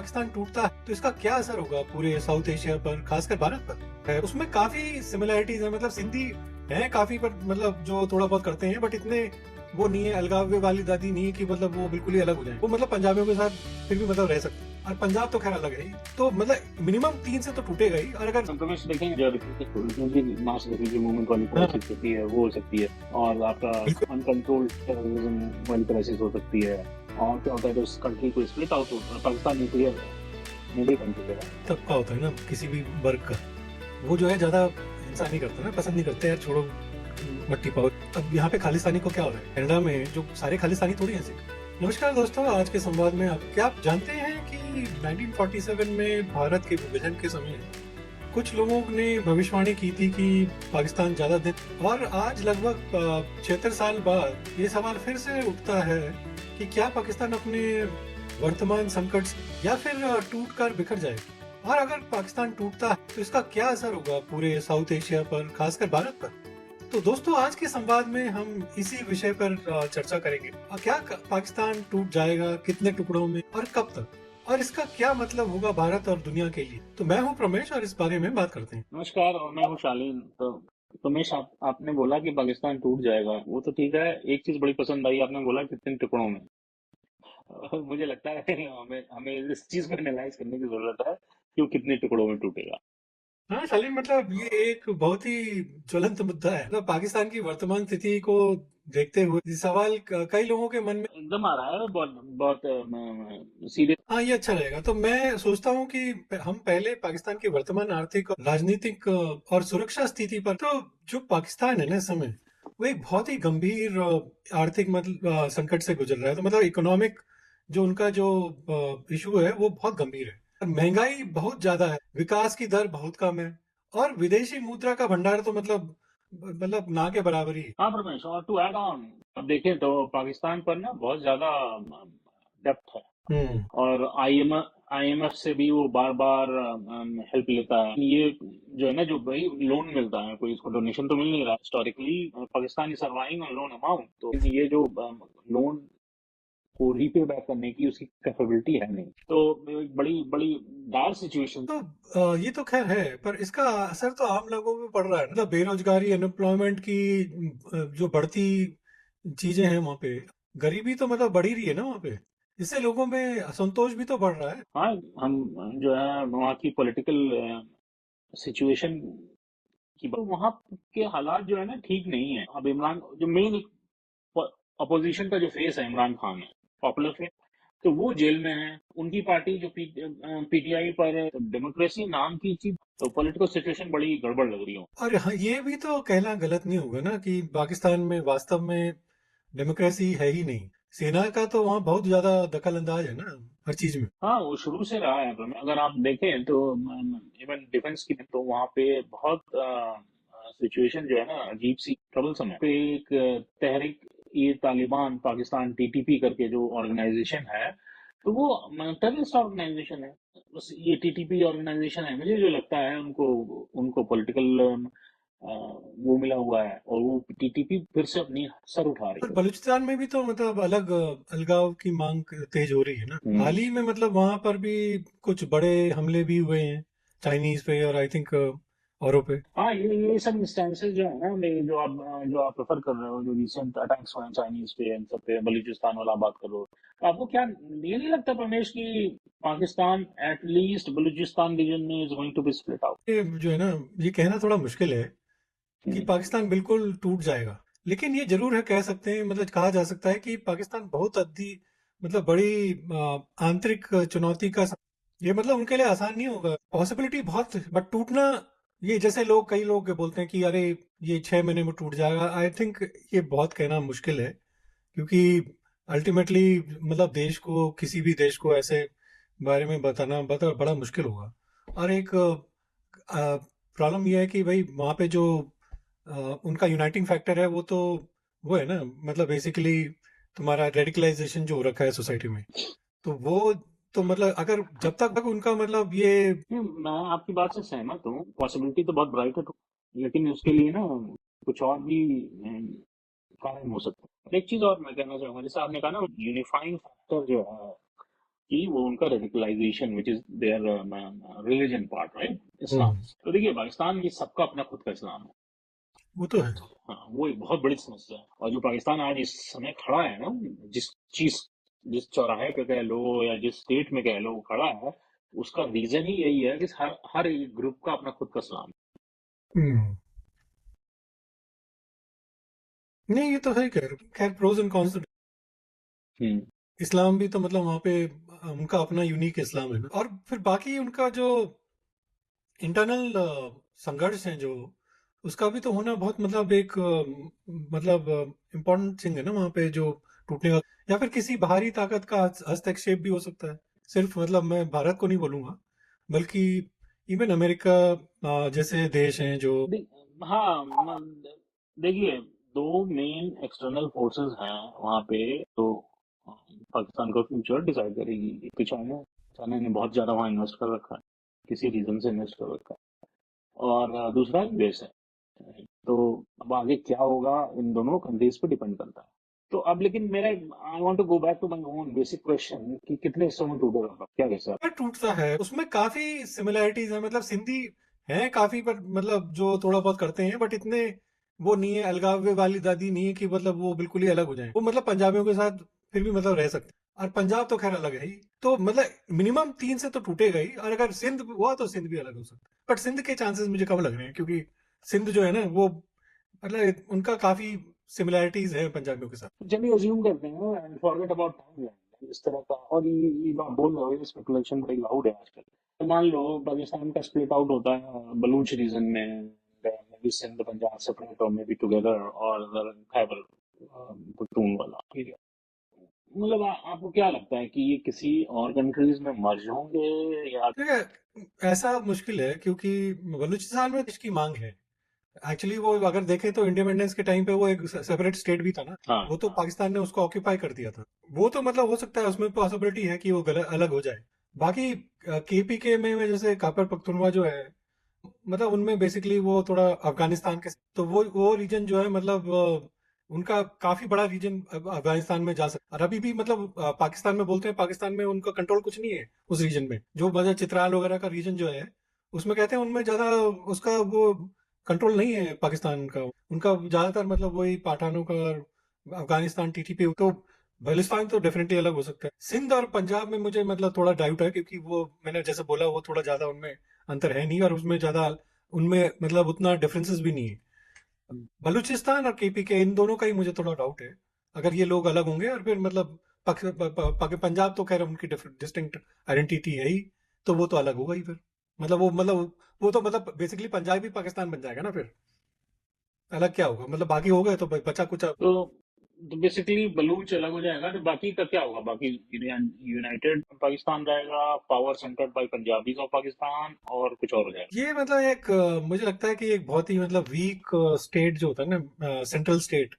पाकिस्तान टूटता है तो इसका क्या असर होगा पूरे साउथ एशिया पर, खासकर भारत पर? उसमें काफी सिमिलैरिटीज है, मतलब सिंधी है काफी, पर मतलब जो थोड़ा बहुत करते हैं, बट इतने वो नहीं है, अलगाव वाली दादी नहीं है कि मतलब वो बिल्कुल ही अलग हो जाए। वो मतलब पंजाबियों के साथ फिर भी मतलब रह सकते हैं, और पंजाब तो खैर अलग है ही। तो मतलब मिनिमम 3 से तो टूटेगा ही। और अगर कंप्रोमाइज देखेंगे जो मास रेफ्यूजी मूवमेंट वाली क्राइसिस होती है वो हो सकती है, और आपका बिल्कुल अनकंट्रोल्ड टेररिज्म वाली क्राइसिस हो सकती है, और क्या होता है उस कंट्री को स्प्लिट आउट होता है। पाकिस्तान न्यूक्लियर नहीं बन चुकेगा। तबका होता है ना किसी भी वर्ग का, वो जो है ज्यादा इंसान नहीं करता ना, पसंद नहीं करते यार, छोड़ो मट्टी पाओ। अब यहाँ पे खालिस्तानी को क्या हो रहा है? कनाडा में जो सारे खालिस्तानी थोड़ी ऐसे। नमस्कार दोस्तों, आज के संवाद में आप क्या आप जानते हैं कि 1947 में भारत के विभाजन के समय कुछ लोगों ने भविष्यवाणी की थी कि पाकिस्तान ज्यादा दिन, और आज लगभग 76 साल बाद ये सवाल फिर से उठता है कि क्या पाकिस्तान अपने वर्तमान संकट या फिर टूट कर बिखर जाएगा? और अगर पाकिस्तान टूटता है तो इसका क्या असर होगा पूरे साउथ एशिया पर, खासकर भारत पर? तो दोस्तों, आज के संवाद में हम इसी विषय पर चर्चा करेंगे। क्या पाकिस्तान टूट जाएगा, कितने टुकड़ों में और कब तक, और इसका क्या मतलब होगा भारत और दुनिया के लिए? तो मैं हूं प्रमेश और इस बारे में बात करते हैं। नमस्कार, और मैं हूँ शालीन। तो रमेश, आपने बोला कि पाकिस्तान टूट जाएगा, वो तो ठीक है। एक चीज बड़ी पसंद आई, आपने बोला कितने टुकड़ों में। मुझे लगता है हमें हमें इस चीज को एनालाइज करने की जरूरत है कि वो कितने टुकड़ों में टूटेगा। हाँ शालीन, मतलब ये एक बहुत ही ज्वलंत मुद्दा है। मतलब पाकिस्तान की वर्तमान स्थिति को देखते हुए ये सवाल कई लोगों के मन में। एकदम आ रहा है, बहुत बहुत सीरियस। हाँ, ये अच्छा रहेगा। तो मैं सोचता हूँ कि हम पहले पाकिस्तान की वर्तमान आर्थिक, राजनीतिक और सुरक्षा स्थिति पर। तो जो पाकिस्तान है ना इस समय, वो एक बहुत ही गंभीर आर्थिक मतलब संकट से गुजर रहा है। तो मतलब इकोनॉमिक जो उनका जो इशू है वो बहुत गंभीर है। और महंगाई बहुत ज्यादा है, विकास की दर बहुत कम है, और विदेशी मुद्रा का भंडार तो मतलब ना के बराबर ही है। हाँ रमेश, और टू ऐड ऑन, अब देखें तो पाकिस्तान पर ना बहुत ज्यादा डेप्थ है, हम्म। और आईएमएफ से भी वो बार बार हेल्प लेता है। ये जो है ना, जो भाई लोन मिलता है, कोई इसको डोनेशन तो मिल नहीं रहा। Historically Pakistan is surviving on loan amount, तो ये जो लोन को रीपे बैक करने की उसकी कैपेबिलिटी है नहीं, तो एक बड़ी बड़ी डार्क सिचुएशन। तो ये तो खैर है, पर इसका असर तो आम लोगों पे पड़ रहा है। मतलब बेरोजगारी, अनएम्प्लॉयमेंट की जो बढ़ती चीजें हैं वहाँ पे, गरीबी तो मतलब बढ़ ही रही है ना वहाँ पे। इससे लोगों में असंतोष भी तो बढ़ रहा है। हाँ, हम जो है वहाँ की पॉलिटिकल सिचुएशन की, वहाँ के हालात जो है ना ठीक नहीं है। अब इमरान जो मेन अपोजिशन का जो फेस है, इमरान खान है, पॉपुलर फेस, तो वो जेल में है। उनकी पार्टी जो पीटीआई पर डेमोक्रेसी नाम की चीज, तो पॉलिटिकल सिचुएशन बड़ी गड़बड़ लग रही हो। और हाँ, ये भी तो कहना गलत नहीं होगा ना कि पाकिस्तान में वास्तव में डेमोक्रेसी है ही नहीं। सेना का तो वहाँ बहुत ज्यादा दखल अंदाज है ना हर चीज में। हाँ, वो शुरू से रहा है। अगर आप देखें तो इवन डिफेंस की, तो वहाँ पे बहुत सिचुएशन जो है ना अजीब सी, ट्रबल समय पे एक तहरीक ये तालिबान पाकिस्तान, टीटीपी करके जो ऑर्गेनाइजेशन है, तो वो टेररिस्ट ऑर्गेनाइजेशन है। बस ये टीटीपी ऑर्गेनाइजेशन है, मुझे जो लगता है उनको उनको पॉलिटिकल वो मिला हुआ है, और वो टीटीपी फिर से अपनी सर उठा रही और है। बलूचिस्तान में भी तो मतलब अलग अलगाव की मांग तेज हो रही है ना। हम्म। हाल ही में मतलब वहां पर भी कुछ बड़े हमले भी हुए हैं, चाइनीज पे और आई थिंक औरों पे। हाँ, ये सब इंस्टेंसेस जो है ना, जो आप प्रेफर कर रहे हो, जो रिसेंट अटैक्स हुए हैं चाइनीज पे, इन सब पे, बलूचिस्तान वाला बात कर रहे हो, तो आपको क्या ये नहीं लगता रमेश कि पाकिस्तान एटलीस्ट बलूचिस्तान रीजन में is going to be split out? ये जो है ना, ये कहना थोड़ा मुश्किल है कि हम्म। पाकिस्तान बिल्कुल टूट जाएगा। लेकिन ये जरूर है, कह सकते हैं, मतलब कहा जा सकता है कि पाकिस्तान बहुत मतलब बड़ी आंतरिक चुनौती का ये मतलब उनके लिए आसान नहीं होगा। पॉसिबिलिटी बहुत, बट टूटना, ये जैसे लोग, कई लोग बोलते हैं कि अरे ये 6 महीने में टूट जाएगा, आई थिंक ये बहुत कहना मुश्किल है। क्योंकि अल्टीमेटली मतलब देश को, किसी भी देश को ऐसे बारे में बताना बड़ा मुश्किल होगा। और एक प्रॉब्लम यह है कि भाई वहाँ पे जो उनका यूनाइटिंग फैक्टर है वो तो वो है ना, मतलब बेसिकली तुम्हारा रेडिकलाइजेशन जो हो रखा है सोसाइटी में। तो वो तो मतलब अगर जब तक उनका मतलब ये। मैं आपकी बात से सहमत हूँ, पॉसिबिलिटी तो बहुत ब्राइट है, तो लेकिन उसके लिए ना कुछ और भी कारण हो सकता है। एक चीज और मैं कहना चाहूंगा, जैसे आपने कहा ना, यूनिफाइंग फैक्टर जो है कि वो उनका radicalization which is their religion part, right, Islam. तो देखिए, पाकिस्तान ये सबका अपना खुद का इस्लाम है। वो तो है। हाँ, वो एक बहुत बड़ी समस्या है। और जो पाकिस्तान आज इस समय खड़ा है ना, जिस चीज, जिस चौराहे पे कह लो या जिस स्टेट में कह लो वो खड़ा है, उसका रीजन ही यही है कि हर हर एक ग्रुप का अपना खुद का इस्लाम हम्म। नहीं, ये तो है। खैर खैर, प्रोज एंड कॉन्स। है। इस्लाम भी तो मतलब वहाँ पे उनका अपना यूनिक इस्लाम है ना। और फिर बाकी उनका जो इंटरनल संघर्ष है जो, उसका भी तो होना बहुत मतलब एक मतलब इम्पोर्टेंट थिंग है ना वहाँ पे जो टूटने का। या फिर किसी बाहरी ताकत का हस्तक्षेप भी हो सकता है। सिर्फ मतलब मैं भारत को नहीं बोलूंगा, बल्कि इवन अमेरिका जैसे देश हैं जो। हाँ, देखिए, दो मेन एक्सटर्नल फोर्सेस हैं वहाँ पे, तो पाकिस्तान का फ्यूचर डिसाइड करेगी। एक तो चाइना। चाइना ने बहुत ज्यादा वहाँ इन्वेस्ट कर रखा है, किसी रीजन से इन्वेस्ट कर रखा है। और दूसरा यूएस है। तो अब आगे क्या होगा इन दोनों कंट्रीज पे डिपेंड करता है। तो अब लेकिन मेरा, I want to go back to my own basic question कि कितने हिस्सों में टूटेगा, क्या कैसा। पर टूटता है, उसमें काफी सिमिलैरिटीज है। मतलब सिंधी हैं काफी, पर मतलब जो थोड़ा बहुत करते हैं, बट इतने वो नहीं है। अलगाव वाली दादी नहीं है कि मतलब वो बिल्कुल ही अलग हो जाए। वो मतलब पंजाबियों के साथ फिर भी मतलब रह सकते हैं। और पंजाब तो खैर अलग है ही। तो मतलब मिनिमम 3 से तो टूटेगा ही। और अगर सिंध हुआ तो सिंध भी अलग हो सकता है, बट सिंध के चांसेस मुझे कम लग रहे हैं, क्योंकि सिंध जो है ना वो मतलब उनका काफी सिमिलैरिटीज है पंजाबियों के साथ। तो चलिए अज्यूम करते हैं एंड फॉरगेट अबाउट टाइमलाइन इस तरह का। और ये आप बोल रहे हो, ये स्पेकुलेशन बड़ी लाउड है आजकल। तो मान लो पाकिस्तान का स्प्लिट आउट होता है बलूच रीजन में, may be Sindh Punjab separate और मे बी टुगेदर, और खैबर पख्तूनख्वा, ठीक है। मतलब आपको क्या लगता है कि ये किसी और कंट्रीज में मर्ज होंगे या। ठीक है, ऐसा मुश्किल है क्योंकि बलूचिस्तान में इसकी मांग है। एक्चुअली वो अगर देखें तो इंडिपेंडेंस के टाइम पे वो एक सेपरेट स्टेट भी था ना। हाँ, वो तो पाकिस्तान ने उसको ऑक्यूपाई कर दिया था। वो तो मतलब हो सकता है, उसमें पॉसिबिलिटी है कि वो अलग हो जाए। बाकी केपीके में जैसे कापर पख्तूनख्वा जो है, मतलब उनमें बेसिकली वो थोड़ा अफगानिस्तान के, तो वो रीजन जो है मतलब उनका काफी बड़ा रीजन अफगानिस्तान में जा सकता। और अभी भी मतलब पाकिस्तान में बोलते हैं, पाकिस्तान में उनका कंट्रोल कुछ नहीं है उस रीजन में। जो मतलब चित्राल वगैरह का रीजन जो है, उसमें कहते हैं उनमें ज्यादा उसका वो कंट्रोल नहीं है पाकिस्तान का। उनका ज्यादातर मतलब वही पठानों का और अफगानिस्तान टीटीपी। तो बलूचिस्तान तो डेफिनेटली अलग हो सकता है। सिंध और पंजाब में मुझे मतलब थोड़ा डाउट है, क्योंकि वो मैंने जैसे बोला वो थोड़ा ज्यादा उनमें अंतर है नहीं, और उसमें ज्यादा उनमें मतलब उतना डिफरेंसेस भी नहीं है। बलूचिस्तान और केपीके इन दोनों का ही मुझे थोड़ा डाउट है। अगर ये लोग अलग होंगे और फिर मतलब पंजाब तो खैर उनकी डिस्टिंक्ट आइडेंटिटी है ही, तो वो तो अलग होगा ही फिर। वो तो मतलब बेसिकली पंजाब ही पाकिस्तान बन जाएगा ना फिर। अलग क्या होगा, मतलब बाकी हो गए तो बचा कुछ। तो बेसिकली बलूच अलग हो जाएगा, तो बाकी का क्या होगा? बाकी यूनाइटेड पाकिस्तान रहेगा, power centred by Punjabis of Pakistan, और कुछ और हो जाएगा। ये मतलब एक मुझे लगता है कि एक बहुत ही मतलब वीक स्टेट जो होता है ना, सेंट्रल स्टेट,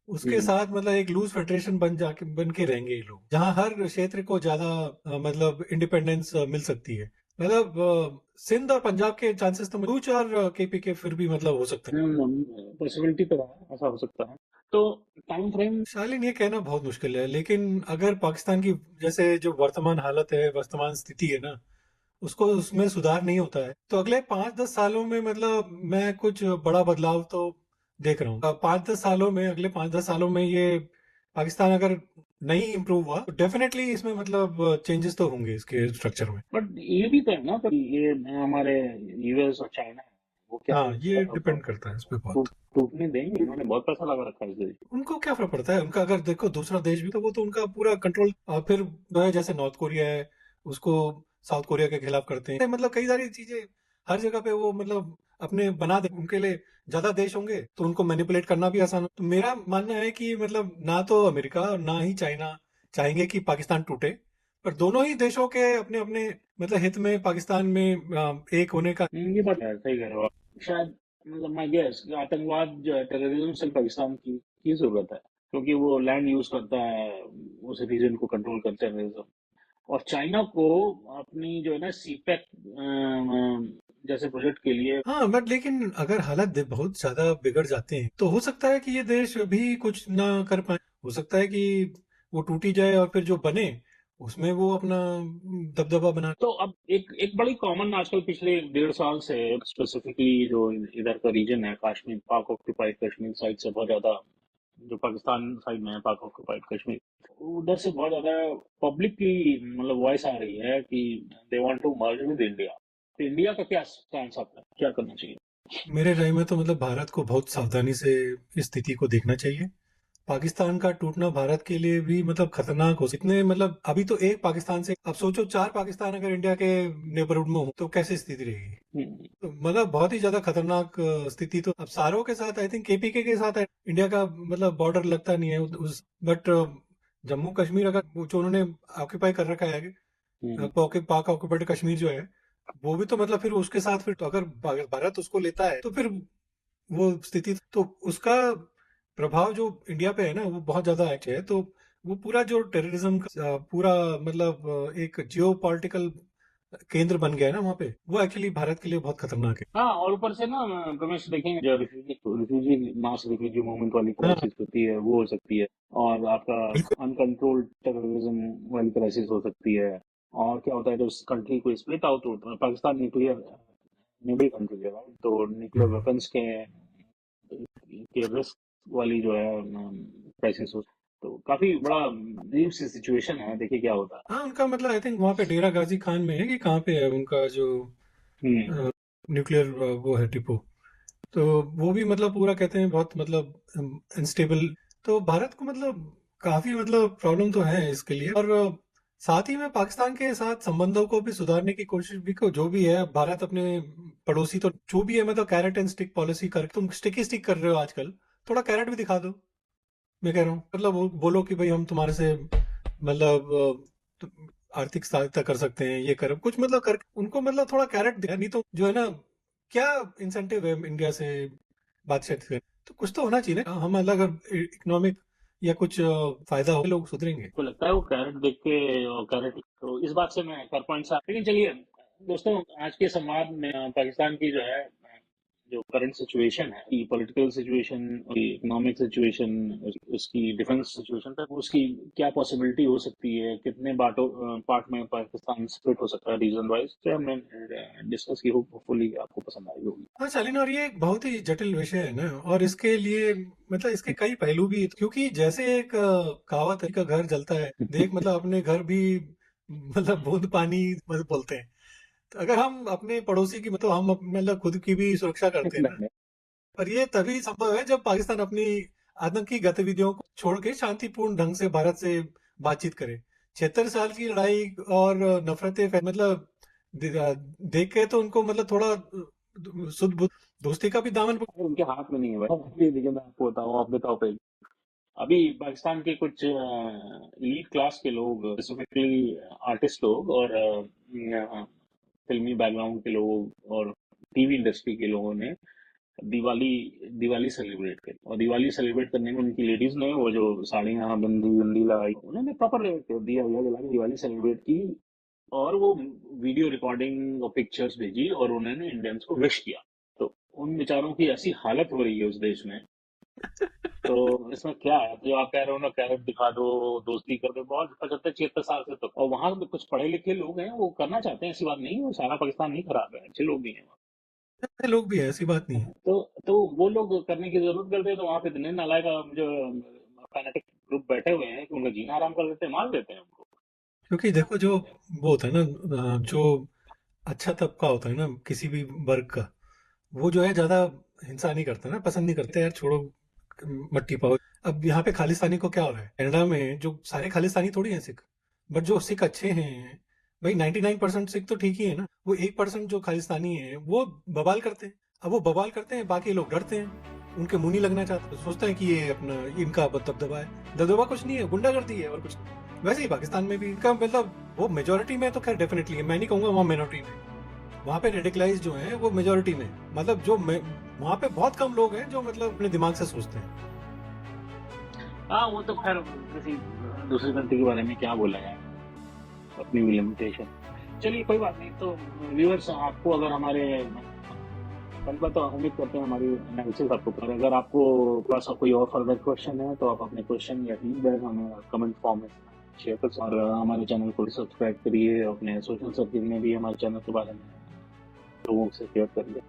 उसके हम्म। साथ मतलब एक लूज फेडरेशन बन के रहेंगे ये लोग, जहाँ हर क्षेत्र को ज्यादा मतलब इंडिपेंडेंस मिल सकती है। मतलब सिंध और पंजाब के चांसेस तो बलूच और केपी के फिर भी मतलब हो सकते हैं। पॉसिबिलिटी तो है, ऐसा हो सकता है। तो टाइम फ्रेम। शालीन, ये कहना बहुत मुश्किल है, लेकिन अगर पाकिस्तान की जैसे जो वर्तमान हालत है, वर्तमान स्थिति है ना, उसको उसमें सुधार नहीं होता है, तो अगले 5-10 सालों में मतलब मैं कुछ बड़ा बदलाव तो देख रहा हूँ। 5-10 सालों में, अगले 5-10 सालों में ये पाकिस्तान अगर नहीं इम्प्रूव हुआ तो डेफिनेटली इसमें मतलब चेंजेस तो होंगे इसके स्ट्रक्चर में। बट ये भी तो है ना, तो ये हमारे यूएस और चाइना है, वो क्या हाँ, ये डिपेंड करता है इस पे बहुत। टूटने देंगे? उन्होंने बहुत पैसा लगा रखा है इस देश उनको क्या फर्क पड़ता है, उनका अगर देखो दूसरा देश भी तो वो तो उनका पूरा कंट्रोल। फिर जो है जैसे नॉर्थ कोरिया है, उसको साउथ कोरिया के खिलाफ करते हैं, मतलब कई सारी चीजें हर जगह पे वो मतलब अपने बना दे। उनके लिए ज्यादा देश होंगे तो उनको मैनिपुलेट करना भी आसान हो। तो मेरा मानना है कि मतलब ना तो अमेरिका और ना ही चाइना चाहेंगे कि पाकिस्तान टूटे, पर दोनों ही देशों के अपने अपने मतलब हित में पाकिस्तान में एक होने का। ये बात है, सही कह रहे हो आप। शायद, मतलब माय गेस, आतंकवाद जो है, टेररिज्म सिर्फ पाकिस्तान की जरूरत है, क्योंकि वो लैंड यूज करता है, उस रीजन को कंट्रोल करता है टेररिज्म। और चाइना को अपनी जो है ना सीपेक जैसे प्रोजेक्ट के लिए। हाँ, बट लेकिन अगर हालात बहुत ज्यादा बिगड़ जाते हैं तो हो सकता है कि ये देश भी कुछ ना कर पाए। हो सकता है कि वो टूटी जाए और फिर जो बने उसमें वो अपना दबदबा बना। तो अब एक एक बड़ी कॉमन आजकल पिछले 1.5 साल से स्पेसिफिकली जो इधर का रीजन है कश्मीर, पाक ऑक्यूपाइड कश्मीर साइड से बहुत ज्यादा, जो पाकिस्तान साइड में है पाक ऑक्यूपाइड कश्मीर, उधर से बहुत ज्यादा पब्लिक की मतलब वॉइस आ रही है कि they want to merge with India. तो इंडिया का क्या स्टैंड आपका, क्या करना चाहिए? मेरे राय में तो मतलब भारत को बहुत सावधानी से इस स्थिति को देखना चाहिए। पाकिस्तान का टूटना भारत के लिए भी मतलब खतरनाक हो इतने मतलब अभी तो एक पाकिस्तान से अब सोचो 4 पाकिस्तान अगर इंडिया के नेबरहुड में हो तो कैसी स्थिति रहेगी। हम्म, तो मतलब बहुत ही ज्यादा खतरनाक स्थिति तो अब सारों के साथ आई थिंक केपीके के साथ है। इंडिया का मतलब बॉर्डर लगता नहीं है उस बट जम्मू कश्मीर अगर जो उन्होंने ऑक्यूपाई कर रखा है हम्म, पाक ऑक्यूपाइड कश्मीर जो है वो भी तो मतलब फिर उसके साथ फिर तो अगर भारत उसको लेता है तो फिर वो स्थिति तो उसका प्रभाव जो इंडिया पे है ना वो बहुत ज्यादा है। तो वो पूरा जो टेररिज्म का पूरा मतलब एक जियो पॉलिटिकल केंद्र बन गया है ना वहाँ पे वो एक्चुअली भारत के लिए बहुत खतरनाक है। हाँ, और ऊपर से ना रमेश देखेंगे जो रिफ्यूजी मास रिफ्यूजी मूवमेंट वाली हाँ क्राइसिस होती है वो हो सकती है, और आपका बिल्कुल। अनकंट्रोल्ड टेररिज्म वाली क्राइसिस हो सकती है। और क्या होता है जब कंट्री को स्प्लिट आउट होता है, पाकिस्तान न्यूक्लियर नेबल कंट्री है right? तो न्यूक्लियर हम्म। वेपन्स के रिस्क वाली जो है क्राइसिस हो, तो काफी बड़ा अजीब सी सिचुएशन है, देखिए क्या होता हाँ उनका मतलब आई थिंक वहाँ पे डेरा गाजी खान में है कि कहाँ पे है उनका जो है। न्यूक्लियर वो है डिपो। तो वो भी मतलब पूरा कहते हैं बहुत मतलब अनस्टेबल। तो भारत को मतलब काफी मतलब प्रॉब्लम तो है इसके लिए और साथ ही में पाकिस्तान के साथ संबंधों को भी सुधारने की कोशिश भी को जो भी है भारत अपने पड़ोसी तो जो भी है मतलब कैरेट एंड स्टिक पॉलिसी कर तुम स्टिक ही स्टिक कर रहे हो आजकल। थोड़ा कैरेट भी दिखा दो। मैं कह रहा हूँ मतलब बोलो कि भाई हम तुम्हारे से मतलब आर्थिक सहायता कर सकते हैं ये कर कुछ मतलब कर उनको मतलब थोड़ा कैरेट दिया नहीं तो जो है ना क्या इंसेंटिव है इंडिया से बातचीत करें। तो कुछ तो होना चाहिए ना हम अलग इकोनॉमिक या कुछ फायदा हो लोग सुधरेंगे। को लगता है वो कैरेट देख के, और कैरेट तो इस बात से मैं कर पॉइंट साहब, लेकिन चलिए दोस्तों, आज के संवाद में पाकिस्तान की जो है जो करंट सिचुएशन है, की पॉलिटिकल सिचुएशन, इकोनॉमिक सिचुएशन, उसकी डिफेंस सिचुएशन पे, उसकी क्या पॉसिबिलिटी हो सकती है, कितने बाटो पार्ट में पाकिस्तान स्प्लिट हो सकता है रीजन वाइज, तो हमने डिस्कस की, होपफुली आपको पसंद आई होगी। हाँ शालीन और ये एक बहुत ही जटिल विषय है ना और इसके लिए मतलब इसके कई पहलू भी क्योंकि जैसे एक कहावत है का घर जलता है देख मतलब अपने घर भी मतलब बूंद पानी मतलब बोलते हैं। तो अगर हम अपने पड़ोसी की मतलब हम मतलब खुद की भी सुरक्षा करते हैं ना। नहीं, पर ये तभी संभव है जब पाकिस्तान अपनी आतंकी गतिविधियों को छोड़ के शांतिपूर्ण ढंग से भारत से बातचीत करे। 76 साल की लड़ाई और नफरतें मतलब देख के तो उनको मतलब थोड़ा शुद्ध बुद्ध दोस्ती का भी दामन उनके हाथ में नहीं है भाई। अभी देखिए मैं आपको बताऊँ, आप बताओ पे, अभी पाकिस्तान के कुछ एलीट क्लास के लोग, स्पेसिफिकली आर्टिस्ट लोग और फिल्मी बैकग्राउंड के लोग और टीवी इंडस्ट्री के लोगों ने दिवाली दिवाली सेलिब्रेट करी, और दिवाली सेलिब्रेट करने में उनकी लेडीज ने वो जो साड़ियाँ बिंदी बिंदी लगाई, उन्होंने प्रॉपर दिया हुआ जला के दिवाली सेलिब्रेट की, और वो वीडियो रिकॉर्डिंग और पिक्चर्स भेजी और उन्होंने इंडियंस को विश किया। तो उन बेचारों की ऐसी हालत हो रही है उस देश में, तो इसमें क्या है, जो आप कह रहे हो ना कैरेट दिखा दो, दोस्ती कर दो, बहुत 75-76 साल से, तो और वहां पे कुछ पढ़े लिखे लोग हैं वो करना चाहते हैं, ऐसी बात नहीं है, वो सारा पाकिस्तान नहीं खराब है, अच्छे लोग भी हैं वहाँ। ऐसे लोग भी है ऐसी बात नहीं है। तो वो लोग करने की जरूरत करते हैं, तो वहां पे इतने नालायक जो फैनेटिक ग्रुप बैठे हुए हैं कि उनका जीना आराम कर देते हैं, मार देते हैं उनको। क्योंकि देखो जो वो होता है ना जो अच्छा तबका होता है ना किसी भी वर्ग का वो जो है ज्यादा हिंसा नहीं करता ना पसंद नहीं करते यार छोड़ो मट्टी पाओ। अब यहाँ पे खालिस्तानी को क्या हो रहा है कनाडा में जो सारे खालिस्तानी थोड़ी हैं सिख बट जो सिख अच्छे हैं भाई 99% सिख तो ठीक ही है ना वो 1% जो खालिस्तानी है वो बवाल करते हैं। अब वो बवाल करते हैं बाकी लोग डरते हैं उनके मुंह नहीं लगना चाहते सोचते हैं कि ये अपना इनका दबदबा है दबदबा कुछ नहीं है गुंडागर्दी है और कुछ नहीं। वैसे ही पाकिस्तान में भी इनका मतलब वो मेजोरिटी में तो खैर डेफिनेटली है मैं नहीं कहूंगा वहाँ मिनोरिटी में वहाँ पे रेडिकलाइज जो है वो मेजोरिटी में मतलब वहाँ पे बहुत कम लोग हैं जो मतलब अपने दिमाग से सोचते हैं। हाँ वो तो खैर किसी दूसरी कंट्री के बारे में क्या बोला है, अपनी भी लिमिटेशन। चलिए कोई बात नहीं, तो व्यूअर्स आपको अगर हमारे, पहली बात तो उम्मीद करते हैं हमारी एनालिसिस आपको, पर अगर आपको पास कोई और फर्दर क्वेश्चन है तो आप अपने क्वेश्चन या फीडबैक हमें कमेंट फॉर्म में शेयर कर सकते हैं। और हमारे चैनल को सब्सक्राइब करिए, अपने सोशल सर्किल में भी हमारे चैनल के बारे में लोगों से शेयर करिए।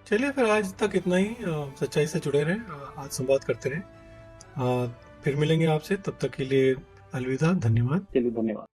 चलिए फिर आज तक इतना ही। सच्चाई से जुड़े रहें, आज संवाद करते रहें। फिर मिलेंगे आपसे, तब तक के लिए अलविदा, धन्यवाद। चलिए, धन्यवाद।